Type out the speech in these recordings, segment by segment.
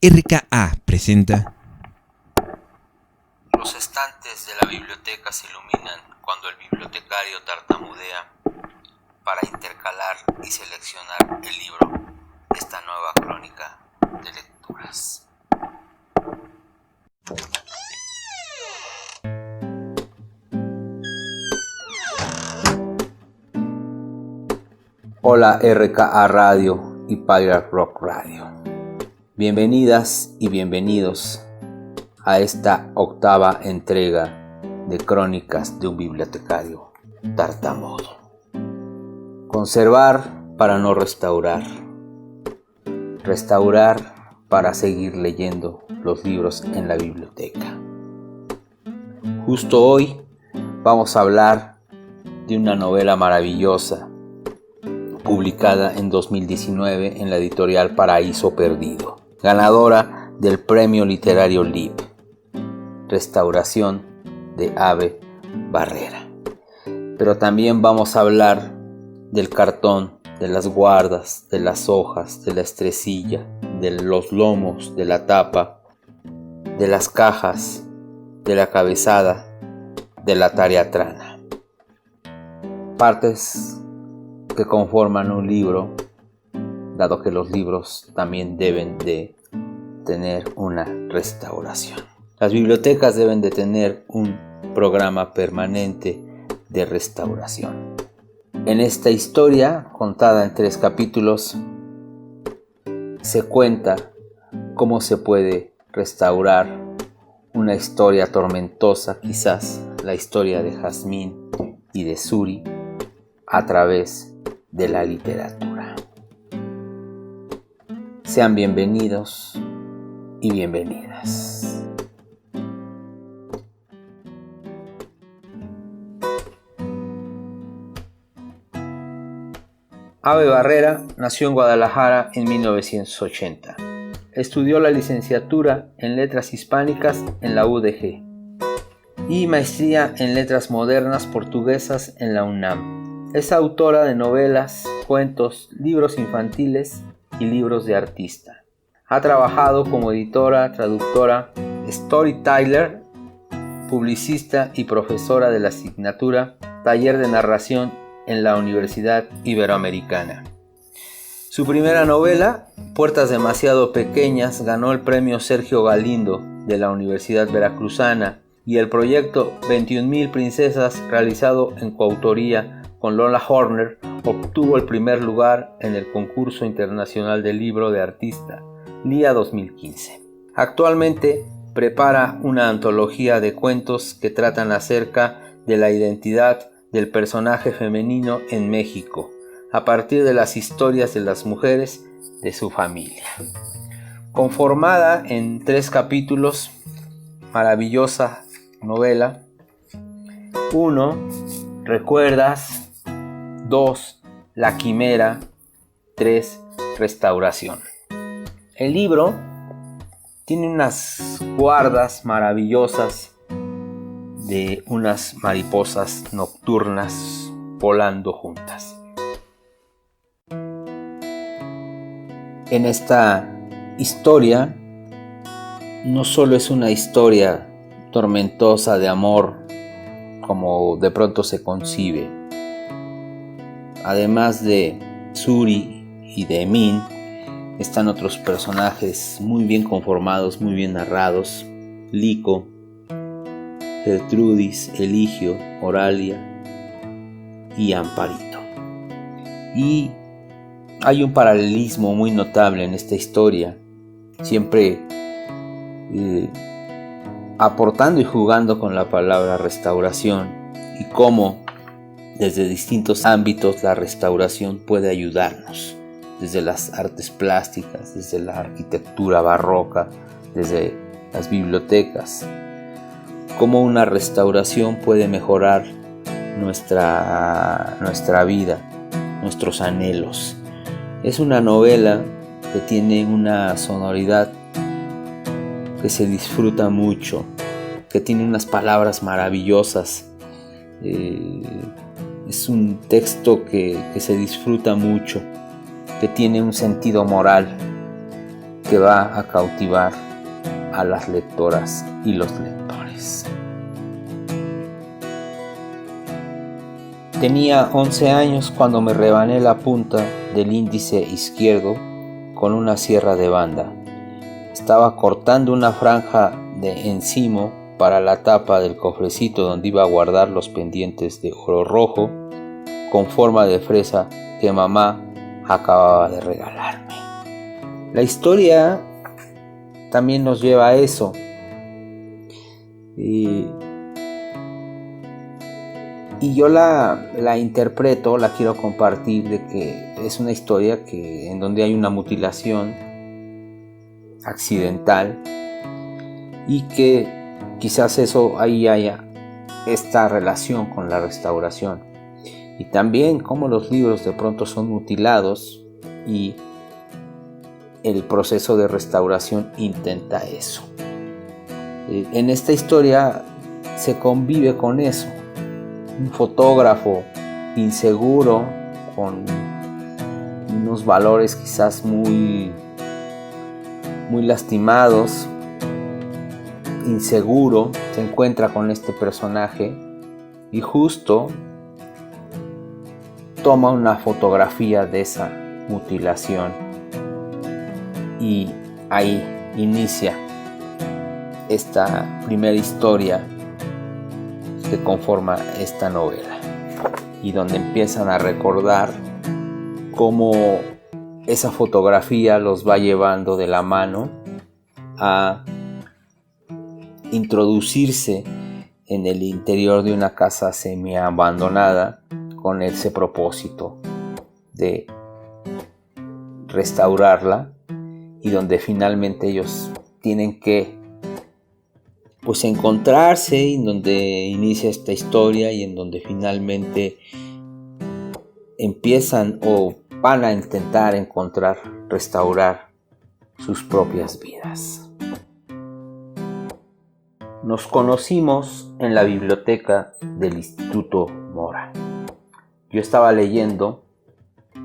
RKA presenta. Los estantes de la biblioteca se iluminan cuando el bibliotecario tartamudea para intercalar y seleccionar el libro de esta nueva crónica de lecturas. Hola RKA Radio y Pirate Rock Radio. Bienvenidas y bienvenidos a esta octava entrega de Crónicas de un bibliotecario tartamudo. Conservar para no restaurar. Restaurar para seguir leyendo los libros en la biblioteca. Justo hoy vamos a hablar de una novela maravillosa publicada en 2019 en la editorial Paraíso Perdido, ganadora del Premio Literario Lib, Restauración de Ave Barrera. Pero también vamos a hablar del cartón, de las guardas, de las hojas, de la estresilla, de los lomos, de la tapa, de las cajas, de la cabezada, de la tareatrana. Partes que conforman un libro, dado que los libros también deben de tener una restauración. Las bibliotecas deben de tener un programa permanente de restauración. En esta historia, contada en 3 capítulos, se cuenta cómo se puede restaurar una historia tormentosa, quizás la historia de Jazmín y de Suri, a través de la literatura. Sean bienvenidos y bienvenidas. Ave Barrera nació en Guadalajara en 1980. Estudió la licenciatura en Letras Hispánicas en la UDG y maestría en Letras Modernas Portuguesas en la UNAM. Es autora de novelas, cuentos, libros infantiles y libros de artista. Ha trabajado como editora, traductora, storyteller, publicista y profesora de la asignatura Taller de Narración en la Universidad Iberoamericana. Su primera novela, Puertas demasiado pequeñas, ganó el premio Sergio Galindo de la Universidad Veracruzana, y el proyecto 21.000 princesas, realizado en coautoría con Lola Horner, obtuvo el primer lugar en el concurso internacional del libro de artista LIA 2015. Actualmente prepara una antología de cuentos que tratan acerca de la identidad del personaje femenino en México, a partir de las historias de las mujeres de su familia. Conformada en 3 capítulos, maravillosa novela. 1. ¿Recuerdas? 2. La quimera. 3. Restauración. El libro tiene unas guardas maravillosas de unas mariposas nocturnas volando juntas. En esta historia no solo es una historia tormentosa de amor como de pronto se concibe. Además de Suri y de Emin, están otros personajes muy bien conformados, muy bien narrados: Lico, Gertrudis, Eligio, Oralia y Amparito. Y hay un paralelismo muy notable en esta historia, siempre aportando y jugando con la palabra restauración, y cómo desde distintos ámbitos la restauración puede ayudarnos, desde las artes plásticas, desde la arquitectura barroca, desde las bibliotecas, cómo una restauración puede mejorar nuestra vida, nuestros anhelos. Es una novela que tiene una sonoridad que se disfruta mucho, que tiene unas palabras maravillosas. Es un texto que se disfruta mucho, que tiene un sentido moral, que va a cautivar a las lectoras y los lectores. Tenía 11 años cuando me rebané la punta del índice izquierdo con una sierra de banda. Estaba cortando una franja de encimo para la tapa del cofrecito donde iba a guardar los pendientes de oro rojo con forma de fresa que mamá acababa de regalarme. La historia también nos lleva a eso. Y yo la interpreto, la quiero compartir, de que es una historia en donde hay una mutilación accidental y que quizás ahí haya esta relación con la restauración. Y también cómo los libros de pronto son mutilados y el proceso de restauración intenta eso. En esta historia se convive con eso. Un fotógrafo inseguro, con unos valores quizás muy lastimados, inseguro, se encuentra con este personaje y justo toma una fotografía de esa mutilación y ahí inicia esta primera historia que conforma esta novela, y donde empiezan a recordar cómo esa fotografía los va llevando de la mano a introducirse en el interior de una casa semi abandonada con ese propósito de restaurarla, y donde finalmente ellos tienen que encontrarse, y en donde inicia esta historia y en donde finalmente empiezan o van a intentar restaurar sus propias vidas. Nos conocimos en la biblioteca del Instituto Mora. Yo estaba leyendo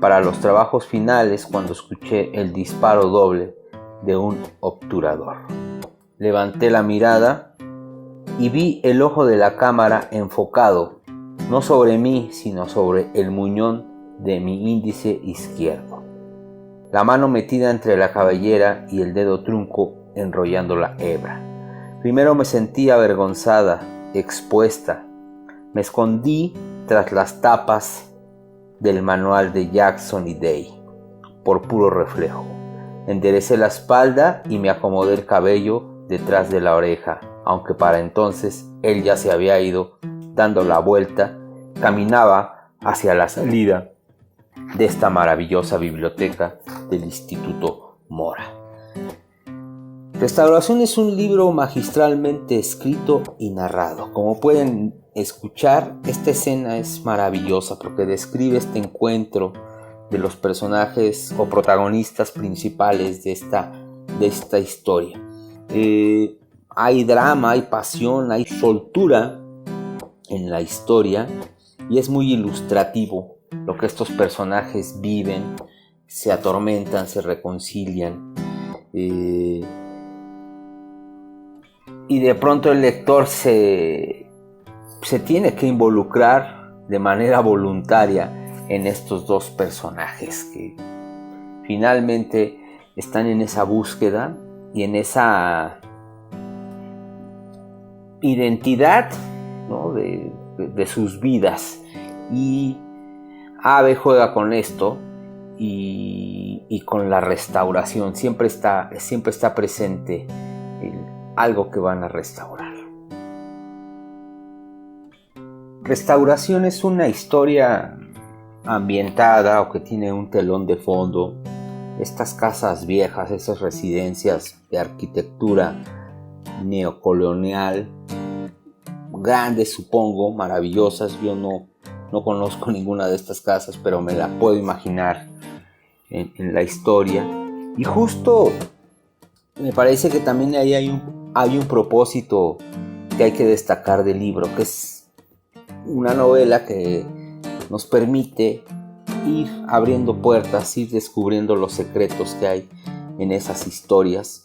para los trabajos finales cuando escuché el disparo doble de un obturador. Levanté la mirada y vi el ojo de la cámara enfocado, no sobre mí, sino sobre el muñón de mi índice izquierdo. La mano metida entre la cabellera y el dedo trunco enrollando la hebra. Primero me sentí avergonzada, expuesta. Me escondí tras las tapas del manual de Jackson y Day, por puro reflejo. Enderecé la espalda y me acomodé el cabello detrás de la oreja, aunque para entonces él ya se había ido dando la vuelta. Caminaba hacia la salida de esta maravillosa biblioteca del Instituto Mora. Restauración es un libro magistralmente escrito y narrado. Como pueden escuchar, esta escena es maravillosa porque describe este encuentro de los personajes o protagonistas principales de esta historia. Hay drama, hay pasión, hay soltura en la historia, y es muy ilustrativo lo que estos personajes viven, se atormentan, se reconcilian, y de pronto el lector se tiene que involucrar de manera voluntaria en estos dos personajes que finalmente están en esa búsqueda y en esa identidad, ¿no?, de sus vidas. Y Abe juega con esto y con la restauración. Siempre está presente algo que van a restaurar. Restauración es una historia ambientada o que tiene un telón de fondo. Estas casas viejas, esas residencias de arquitectura neocolonial, grandes supongo, maravillosas. Yo no conozco ninguna de estas casas, pero me la puedo imaginar en la historia. Y justo me parece que también ahí hay un propósito que hay que destacar del libro, que es una novela que nos permite ir abriendo puertas, ir descubriendo los secretos que hay en esas historias.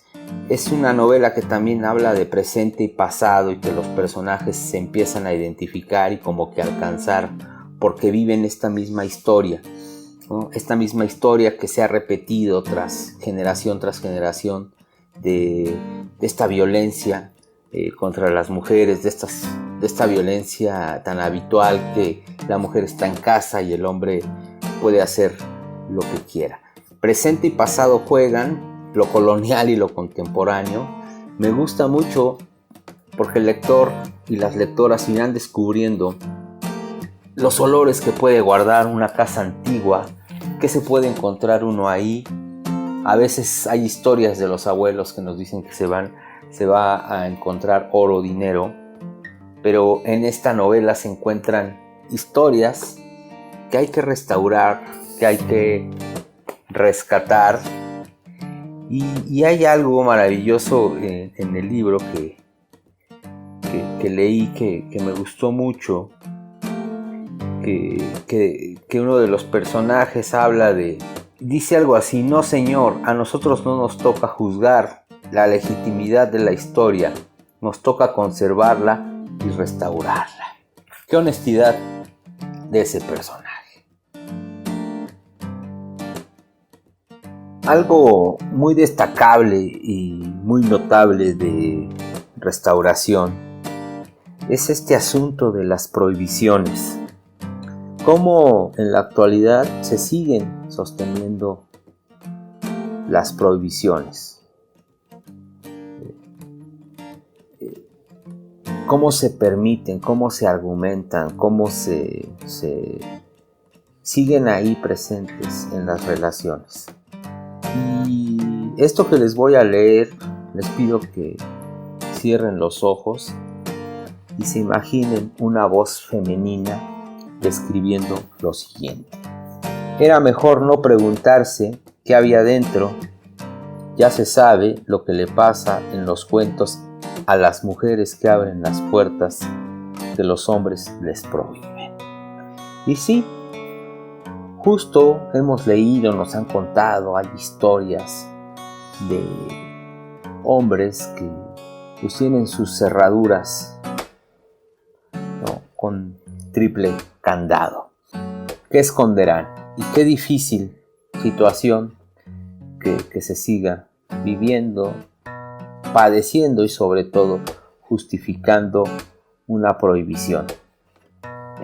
Es una novela que también habla de presente y pasado y que los personajes se empiezan a identificar y como que alcanzar porque viven esta misma historia, ¿no? Esta misma historia que se ha repetido tras generación de esta violencia contra las mujeres, de esta violencia tan habitual que la mujer está en casa y el hombre puede hacer lo que quiera. Presente y pasado juegan, lo colonial y lo contemporáneo. Me gusta mucho porque el lector y las lectoras irán descubriendo los olores que puede guardar una casa antigua, qué se puede encontrar uno ahí. A veces hay historias de los abuelos que nos dicen que se va a encontrar oro o dinero, pero en esta novela se encuentran historias que hay que restaurar, que hay que rescatar. Y hay algo maravilloso en el libro que leí que me gustó mucho, que uno de los personajes dice algo así: no señor, a nosotros no nos toca juzgar la legitimidad de la historia, nos toca conservarla y restaurarla. Qué honestidad de ese personaje. Algo muy destacable y muy notable de Restauración es este asunto de las prohibiciones. Cómo en la actualidad se siguen sosteniendo las prohibiciones. Cómo se permiten, cómo se argumentan, cómo se siguen ahí presentes en las relaciones. Y esto que les voy a leer, les pido que cierren los ojos y se imaginen una voz femenina describiendo lo siguiente. Era mejor no preguntarse qué había dentro. Ya se sabe lo que le pasa en los cuentos a las mujeres que abren las puertas que los hombres les prohíben. Y sí, justo hemos leído, nos han contado, hay historias de hombres que pues tienen sus cerraduras, ¿no?, con triple candado. ¿Qué esconderán? Y qué difícil situación que se siga viviendo, padeciendo y sobre todo justificando una prohibición.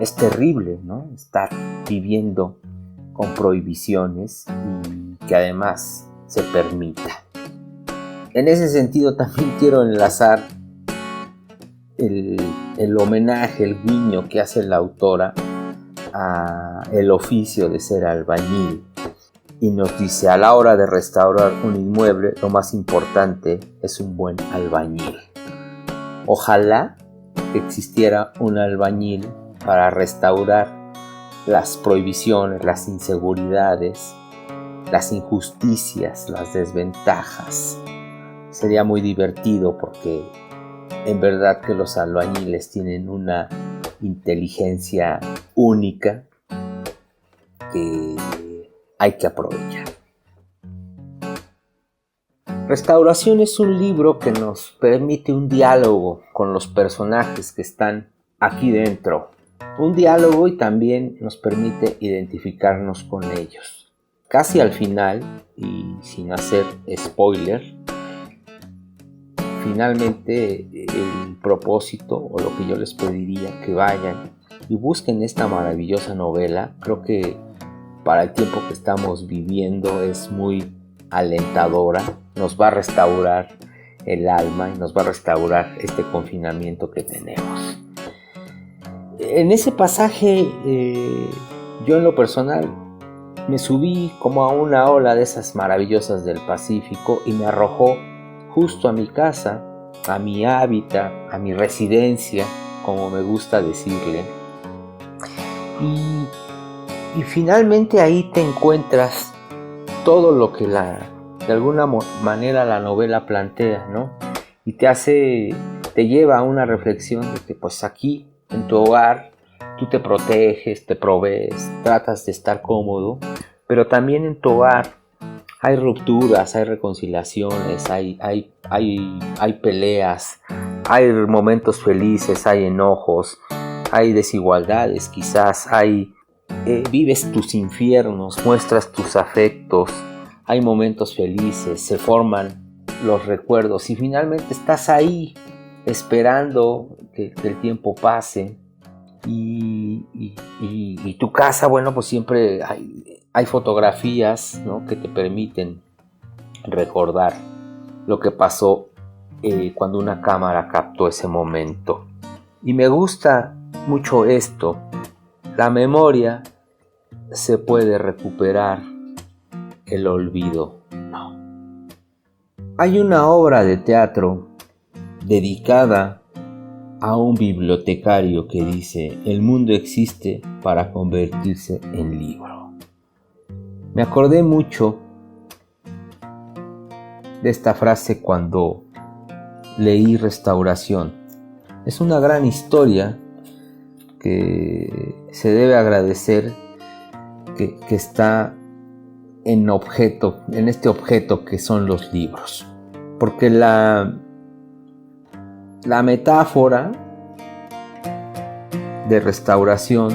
Es terrible, ¿no?, estar viviendo con prohibiciones y que además se permita. En ese sentido también quiero enlazar el homenaje, el guiño que hace la autora a el oficio de ser albañil, y nos dice: a la hora de restaurar un inmueble lo más importante es un buen albañil. Ojalá existiera un albañil para restaurar las prohibiciones, las inseguridades, las injusticias, las desventajas. Sería muy divertido porque en verdad que los albañiles tienen una inteligencia única que hay que aprovechar. Restauración es un libro que nos permite un diálogo con los personajes que están aquí dentro. Un diálogo, y también nos permite identificarnos con ellos. Casi al final, y sin hacer spoiler, finalmente el propósito, o lo que yo les pediría, que vayan y busquen esta maravillosa novela. Creo que para el tiempo que estamos viviendo es muy alentadora, nos va a restaurar el alma y nos va a restaurar este confinamiento que tenemos. En ese pasaje, yo en lo personal me subí como a una ola de esas maravillosas del Pacífico y me arrojó justo a mi casa, a mi hábitat, a mi residencia, como me gusta decirle. Y finalmente ahí te encuentras todo lo que de alguna manera la novela plantea, ¿no? Y te lleva a una reflexión de que pues aquí en tu hogar tú te proteges, te provees, tratas de estar cómodo, pero también en tu hogar Hay rupturas, hay reconciliaciones, hay peleas, hay momentos felices, hay enojos, hay desigualdades, quizás vives tus infiernos, muestras tus afectos, hay momentos felices, se forman los recuerdos y finalmente estás ahí esperando que el tiempo pase y tu casa, bueno, pues siempre hay fotografías, ¿no?, que te permiten recordar lo que pasó cuando una cámara captó ese momento. Y me gusta mucho esto. La memoria se puede recuperar, el olvido no. Hay una obra de teatro dedicada a un bibliotecario que dice: el mundo existe para convertirse en libro. Me acordé mucho de esta frase cuando leí Restauración. Es una gran historia que se debe agradecer que está en este objeto que son los libros. Porque la metáfora de restauración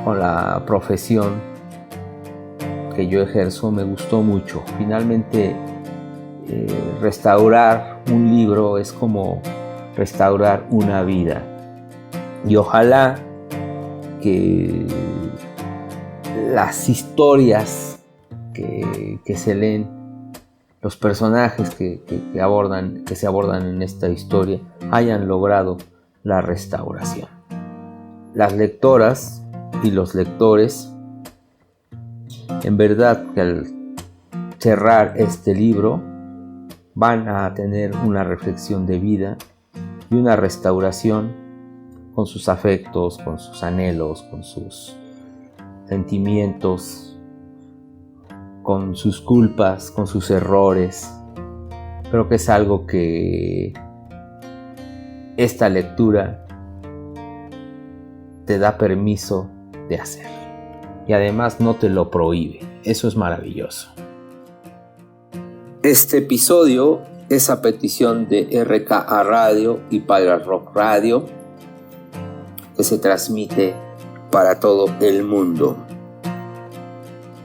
con la profesión que yo ejerzo me gustó mucho. Finalmente, restaurar un libro es como restaurar una vida. Y ojalá que las historias que se leen, los personajes que se abordan en esta historia, hayan logrado la restauración. Las lectoras y los lectores, en verdad que al cerrar este libro van a tener una reflexión de vida y una restauración con sus afectos, con sus anhelos, con sus sentimientos, con sus culpas, con sus errores. Creo que es algo que esta lectura te da permiso de hacer y además no te lo prohíbe. Eso es maravilloso. Este episodio es a petición de RKA Radio y Padre Rock Radio, que se transmite para todo el mundo.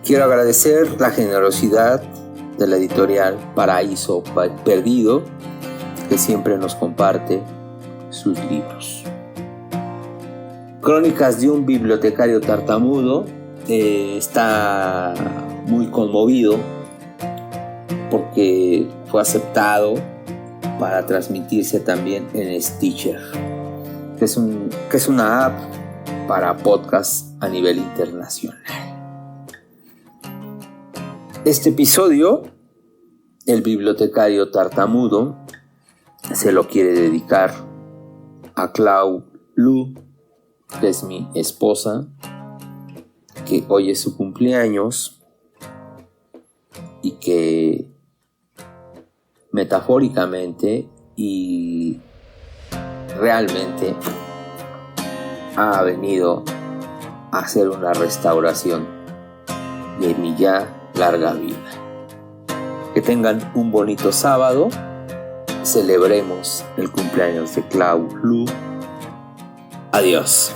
Quiero agradecer la generosidad de la editorial Paraíso Perdido, que siempre nos comparte sus libros. Crónicas de un bibliotecario tartamudo está muy conmovido porque fue aceptado para transmitirse también en Stitcher, que es una app para podcast a nivel internacional. Este episodio, el bibliotecario tartamudo se lo quiere dedicar a Clau Lu, que es mi esposa, que hoy es su cumpleaños y que metafóricamente y realmente ha venido a hacer una restauración de mi ya larga vida. Que tengan un bonito sábado. Celebremos el cumpleaños de Clau Lu. Adiós.